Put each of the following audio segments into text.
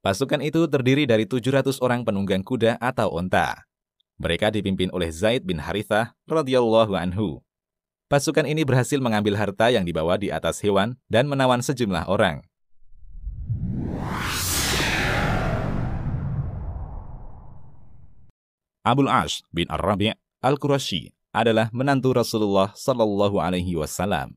Pasukan itu terdiri dari 700 orang penunggang kuda atau onta. Mereka dipimpin oleh Zaid bin Harithah radhiyallahu anhu. Pasukan ini berhasil mengambil harta yang dibawa di atas hewan dan menawan sejumlah orang. Abul As bin Ar-Rabi' Al-Qurashi adalah menantu Rasulullah Sallallahu Alaihi Wasallam.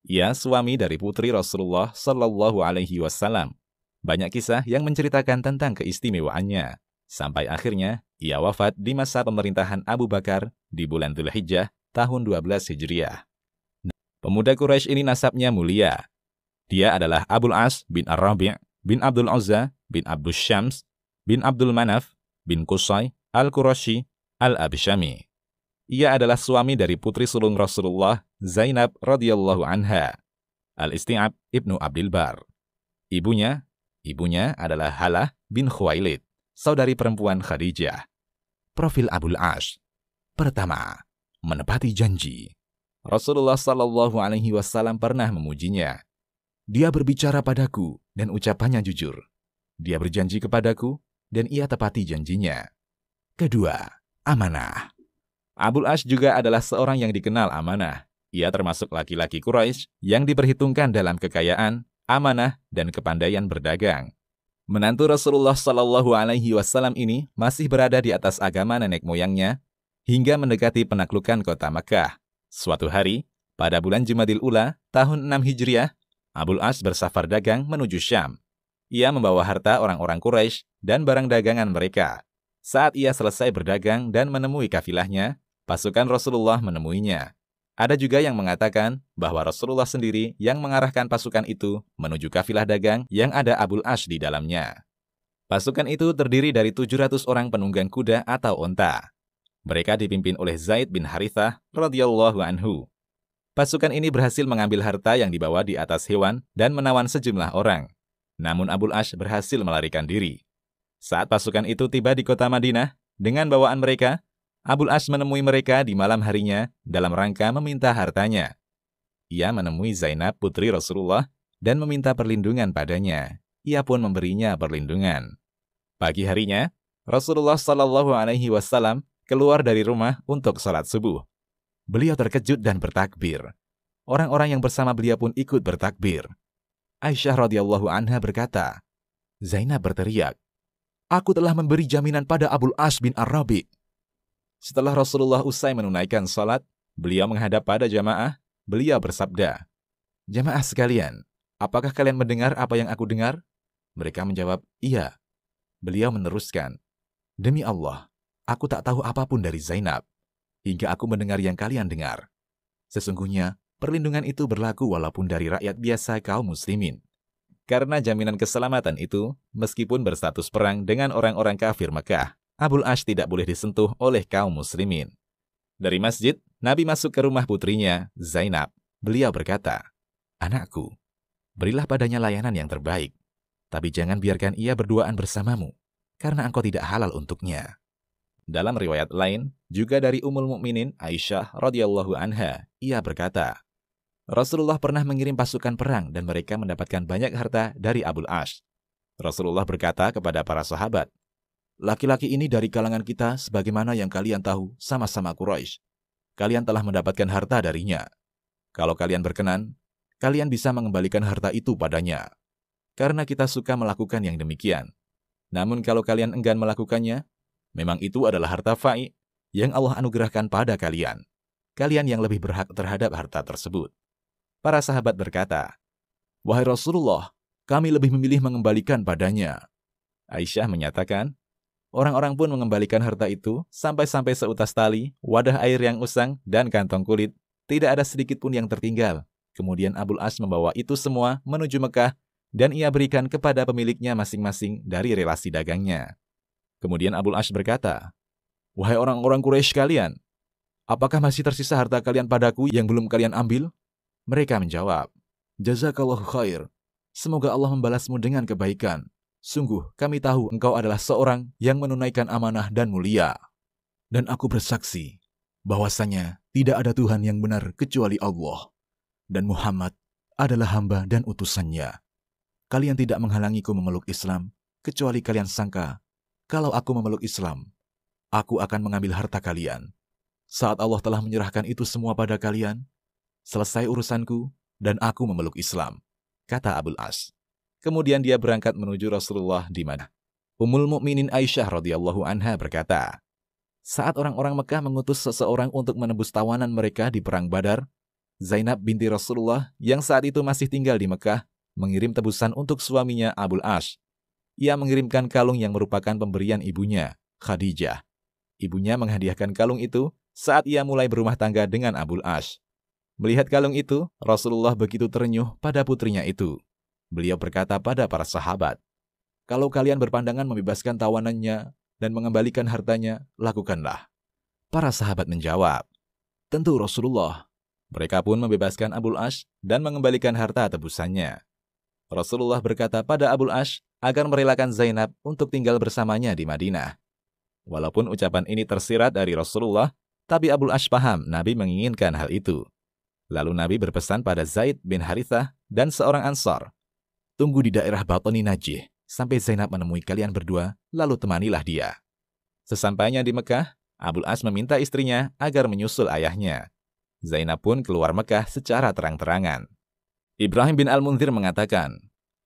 Ia suami dari putri Rasulullah Sallallahu Alaihi Wasallam. Banyak kisah yang menceritakan tentang keistimewaannya. Sampai akhirnya, ia wafat di masa pemerintahan Abu Bakar di bulan Dzulhijjah tahun 12 Hijriah. Pemuda Quraisy ini nasabnya mulia. Dia adalah Abul As bin Ar-Rabi' bin Abdul Uzza bin Abdul Syams bin Abdul Manaf bin Qusay Al-Qurashi Al-Absyami. Ia adalah suami dari putri sulung Rasulullah Zainab radhiyallahu anha, Al-Isti'ab ibnu Abdil Bar. Ibunya adalah Halah bin Khuwailid, saudari perempuan Khadijah. Profil Abul As. Pertama, menepati janji. Rasulullah Sallallahu Alaihi Wasallam pernah memujinya. Dia berbicara padaku dan ucapannya jujur. Dia berjanji kepadaku dan ia tepati janjinya. Kedua, amanah. Abul As juga adalah seorang yang dikenal amanah. Ia termasuk laki-laki Quraisy yang diperhitungkan dalam kekayaan, amanah, dan kepandaian berdagang. Menantu Rasulullah Sallallahu Alaihi Wasallam ini masih berada di atas agama nenek moyangnya hingga mendekati penaklukan kota Makkah. Suatu hari, pada bulan Jumadil Ula, tahun 6 Hijriah, Abul As bersafar dagang menuju Syam. Ia membawa harta orang-orang Quraisy dan barang dagangan mereka. Saat ia selesai berdagang dan menemui kafilahnya, pasukan Rasulullah menemuinya. Ada juga yang mengatakan bahwa Rasulullah sendiri yang mengarahkan pasukan itu menuju kafilah dagang yang ada Abul As di dalamnya. Pasukan itu terdiri dari 700 orang penunggang kuda atau onta. Mereka dipimpin oleh Zaid bin Harithah radhiyallahu anhu. Pasukan ini berhasil mengambil harta yang dibawa di atas hewan dan menawan sejumlah orang. Namun Abul As berhasil melarikan diri. Saat pasukan itu tiba di kota Madinah dengan bawaan mereka, Abul As menemui mereka di malam harinya dalam rangka meminta hartanya. Ia menemui Zainab putri Rasulullah dan meminta perlindungan padanya. Ia pun memberinya perlindungan. Pagi harinya, Rasulullah Sallallahu Alaihi Wasallam keluar dari rumah untuk salat subuh. Beliau terkejut dan bertakbir. Orang-orang yang bersama beliau pun ikut bertakbir. Aisyah radhiyallahu anha berkata, Zainab berteriak, "Aku telah memberi jaminan pada Abul As bin Ar-Rabi'." Setelah Rasulullah usai menunaikan salat, beliau menghadap pada jamaah, beliau bersabda, "Jamaah sekalian, apakah kalian mendengar apa yang aku dengar?" Mereka menjawab, "Iya." Beliau meneruskan, "Demi Allah, aku tak tahu apapun dari Zainab, hingga aku mendengar yang kalian dengar. Sesungguhnya, perlindungan itu berlaku walaupun dari rakyat biasa kaum muslimin. Karena jaminan keselamatan itu, meskipun berstatus perang dengan orang-orang kafir Mekah, Abul As tidak boleh disentuh oleh kaum muslimin." Dari masjid, Nabi masuk ke rumah putrinya, Zainab. Beliau berkata, "Anakku, berilah padanya layanan yang terbaik, tapi jangan biarkan ia berduaan bersamamu, karena engkau tidak halal untuknya." Dalam riwayat lain, juga dari Ummul Mukminin Aisyah radhiyallahu anha, ia berkata, Rasulullah pernah mengirim pasukan perang dan mereka mendapatkan banyak harta dari Abul As. Rasulullah berkata kepada para sahabat, "Laki-laki ini dari kalangan kita sebagaimana yang kalian tahu sama-sama Quraisy. Kalian telah mendapatkan harta darinya. Kalau kalian berkenan, kalian bisa mengembalikan harta itu padanya. Karena kita suka melakukan yang demikian. Namun kalau kalian enggan melakukannya, memang itu adalah harta fai' yang Allah anugerahkan pada kalian. Kalian yang lebih berhak terhadap harta tersebut." Para sahabat berkata, "Wahai Rasulullah, kami lebih memilih mengembalikan padanya." Aisyah menyatakan, orang-orang pun mengembalikan harta itu sampai-sampai seutas tali, wadah air yang usang, dan kantong kulit. Tidak ada sedikit pun yang tertinggal. Kemudian Abul As membawa itu semua menuju Mekah dan ia berikan kepada pemiliknya masing-masing dari relasi dagangnya. Kemudian Abul As berkata, "Wahai orang-orang Quraisy kalian, apakah masih tersisa harta kalian padaku yang belum kalian ambil?" Mereka menjawab, "Jazakallahu khair. Semoga Allah membalasmu dengan kebaikan. Sungguh, kami tahu engkau adalah seorang yang menunaikan amanah dan mulia. Dan aku bersaksi bahwasanya tidak ada Tuhan yang benar kecuali Allah. Dan Muhammad adalah hamba dan utusannya. Kalian tidak menghalangiku memeluk Islam kecuali kalian sangka, kalau aku memeluk Islam, aku akan mengambil harta kalian. Saat Allah telah menyerahkan itu semua pada kalian, selesai urusanku, dan aku memeluk Islam, kata Abul As. Kemudian dia berangkat menuju Rasulullah di Madinah. Ummul Mukminin Aisyah radhiyallahu anha berkata, saat orang-orang Mekah mengutus seseorang untuk menebus tawanan mereka di Perang Badar, Zainab binti Rasulullah yang saat itu masih tinggal di Mekah mengirim tebusan untuk suaminya Abul As. Ia mengirimkan kalung yang merupakan pemberian ibunya, Khadijah. Ibunya menghadiahkan kalung itu saat ia mulai berumah tangga dengan Abul As. Melihat kalung itu, Rasulullah begitu terenyuh pada putrinya itu. Beliau berkata pada para sahabat, kalau kalian berpandangan membebaskan tawanannya dan mengembalikan hartanya, lakukanlah. Para sahabat menjawab, tentu Rasulullah. Mereka pun membebaskan Abul As dan mengembalikan harta tebusannya. Rasulullah berkata pada Abul As agar merelakan Zainab untuk tinggal bersamanya di Madinah. Walaupun ucapan ini tersirat dari Rasulullah, tapi Abul As paham Nabi menginginkan hal itu. Lalu Nabi berpesan pada Zaid bin Harithah dan seorang Ansar, tunggu di daerah Batani Najih sampai Zainab menemui kalian berdua, lalu temanilah dia. Sesampainya di Mekah, Abul As meminta istrinya agar menyusul ayahnya. Zainab pun keluar Mekah secara terang-terangan. Ibrahim bin Al-Munzir mengatakan,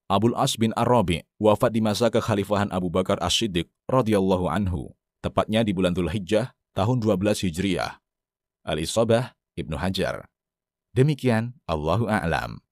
Abul As bin Ar-Rabi wafat di masa kekhalifahan Abu Bakar As-Siddiq radhiyallahu anhu, tepatnya di bulan Dzulhijjah tahun 12 Hijriah. Al-Isabah Ibnu Hajar. Demikian, Allahu a'lam.